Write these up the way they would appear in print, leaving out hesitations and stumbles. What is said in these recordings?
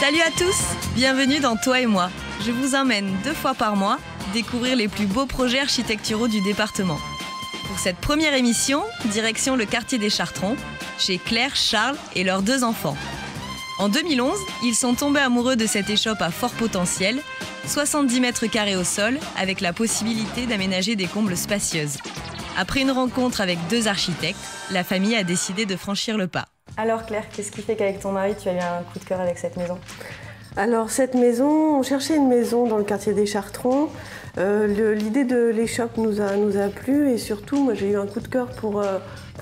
Salut à tous, bienvenue dans Toi et moi. Je vous emmène 2 fois par mois découvrir les plus beaux projets architecturaux du département. Pour cette première émission, direction le quartier des Chartrons, chez Claire, Charles et leurs 2 enfants. En 2011, ils sont tombés amoureux de cette échoppe à fort potentiel, 70 mètres carrés au sol, avec la possibilité d'aménager des combles spacieuses. Après une rencontre avec 2 architectes, la famille a décidé de franchir le pas. Alors Claire, qu'est-ce qui fait qu'avec ton mari, tu as eu un coup de cœur avec cette maison ? Alors cette maison, on cherchait une maison dans le quartier des Chartrons. L'idée de l'échoppe nous a plu et surtout, moi j'ai eu un coup de cœur pour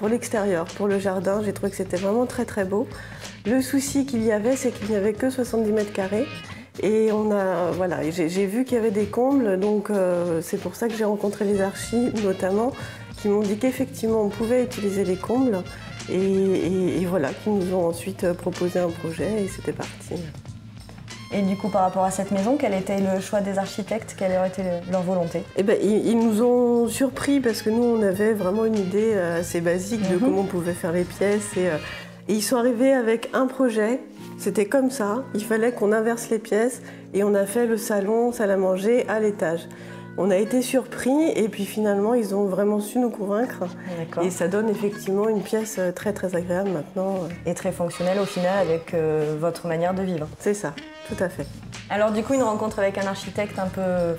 l'extérieur, pour le jardin. J'ai trouvé que c'était vraiment très très beau. Le souci qu'il y avait, c'est qu'il n'y avait que 70 mètres carrés. Et j'ai vu qu'il y avait des combles, donc c'est pour ça que j'ai rencontré les archis notamment, qui m'ont dit qu'effectivement on pouvait utiliser les combles. Et voilà, qui nous ont ensuite proposé un projet et c'était parti. Et du coup, par rapport à cette maison, quel était le choix des architectes ? Quelle aurait été leur volonté ? Ils nous ont surpris parce que nous, on avait vraiment une idée assez basique de comment on pouvait faire les pièces. Et ils sont arrivés avec un projet, c'était comme ça, il fallait qu'on inverse les pièces et on a fait le salon, salle à manger à l'étage. On a été surpris et puis finalement, ils ont vraiment su nous convaincre. D'accord. Et ça donne effectivement une pièce très très agréable maintenant. Et très fonctionnelle au final avec votre manière de vivre. C'est ça, tout à fait. Alors du coup, une rencontre avec un architecte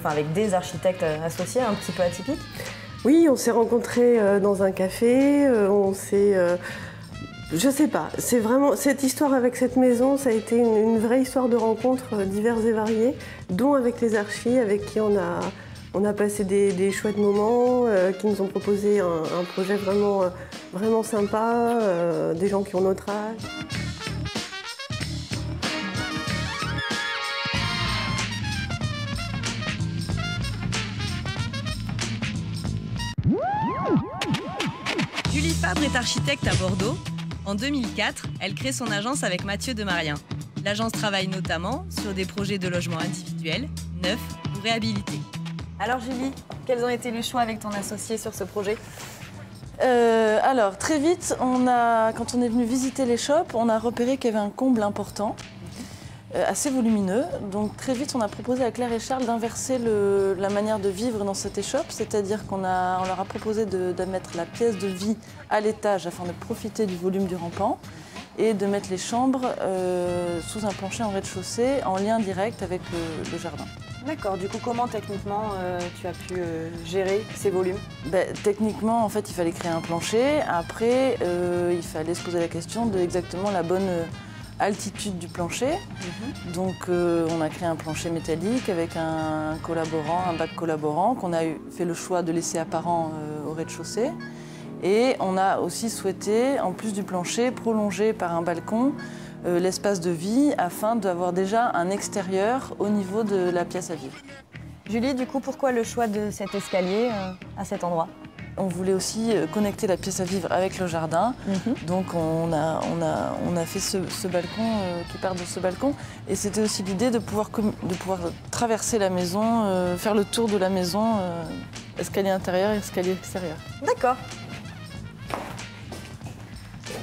avec des architectes associés un petit peu atypiques ? Oui, on s'est rencontrés dans un café, je sais pas, c'est vraiment cette histoire avec cette maison, ça a été une vraie histoire de rencontres diverses et variées, dont avec les archis avec qui on a passé des chouettes moments, qui nous ont proposé un projet vraiment sympa, des gens qui ont notre âge. Julie Fabre est architecte à Bordeaux. En 2004, elle crée son agence avec Mathieu Demarien. L'agence travaille notamment sur des projets de logements individuels, neufs ou réhabilités. Alors Julie, quels ont été les choix avec ton associé sur ce projet ? Alors très vite, quand on est venu visiter l'échoppe, on a repéré qu'il y avait un comble important, assez volumineux. Donc très vite, on a proposé à Claire et Charles d'inverser la manière de vivre dans cette échoppe, c'est-à-dire on leur a proposé de mettre la pièce de vie à l'étage afin de profiter du volume du rampant et de mettre les chambres sous un plancher en rez-de-chaussée en lien direct avec le jardin. D'accord, du coup comment techniquement tu as pu gérer ces volumes ? Techniquement, en fait, il fallait créer un plancher. Après, il fallait se poser la question de exactement la bonne altitude du plancher. Donc, on a créé un plancher métallique avec un bac collaborant qu'on a fait le choix de laisser apparent au rez-de-chaussée. Et on a aussi souhaité, en plus du plancher, prolonger par un balcon l'espace de vie afin d'avoir déjà un extérieur au niveau de la pièce à vivre. Julie, du coup, pourquoi le choix de cet escalier à cet endroit ? On voulait aussi connecter la pièce à vivre avec le jardin. Donc on a fait ce balcon qui part de ce balcon. Et c'était aussi l'idée de pouvoir traverser la maison, faire le tour de la maison, escalier intérieur et escalier extérieur. D'accord.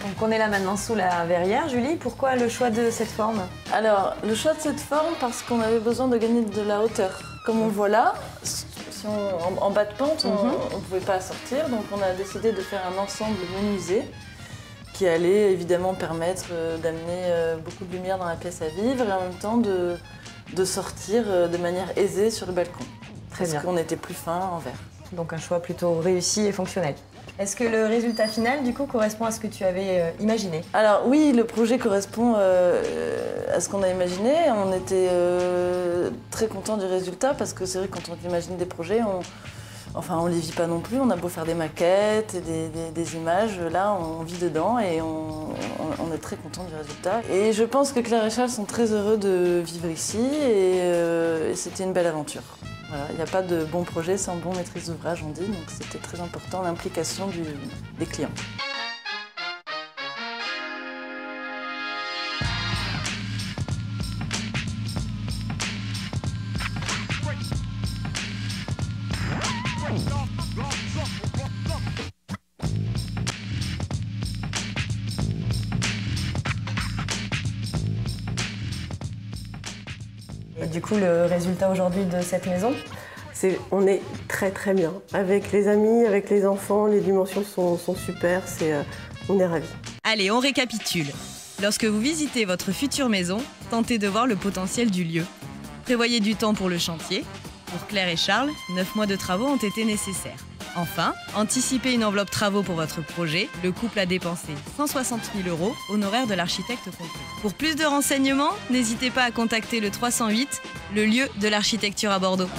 Donc on est là maintenant sous la verrière. Julie, pourquoi le choix de cette forme ? Alors, le choix de cette forme parce qu'on avait besoin de gagner de la hauteur. Comme on le voit là, en bas de pente, on ne pouvait pas sortir. Donc on a décidé de faire un ensemble menuisé qui allait évidemment permettre d'amener beaucoup de lumière dans la pièce à vivre et en même temps de sortir de manière aisée sur le balcon. Très bien. Parce qu'on était plus fin en verre. Donc un choix plutôt réussi et fonctionnel. Est-ce que le résultat final, du coup, correspond à ce que tu avais imaginé ? Alors oui, le projet correspond à ce qu'on a imaginé. On était très contents du résultat parce que c'est vrai que quand on imagine des projets, on les vit pas non plus. On a beau faire des maquettes, des images, là on vit dedans et on est très contents du résultat. Et je pense que Claire et Charles sont très heureux de vivre ici et c'était une belle aventure. Voilà, il n'y a pas de bon projet sans bon maîtrise d'ouvrage, on dit, donc c'était très important l'implication des clients. du coup, le résultat aujourd'hui de cette maison? On est très très bien. Avec les amis, avec les enfants, les dimensions sont super, on est ravis. Allez, on récapitule. Lorsque vous visitez votre future maison, tentez de voir le potentiel du lieu. Prévoyez du temps pour le chantier. Pour Claire et Charles, 9 mois de travaux ont été nécessaires. Enfin, anticipez une enveloppe travaux pour votre projet. Le couple a dépensé 160 000 €, honoraires de l'architecte compris. Pour plus de renseignements, n'hésitez pas à contacter le 308, le lieu de l'architecture à Bordeaux.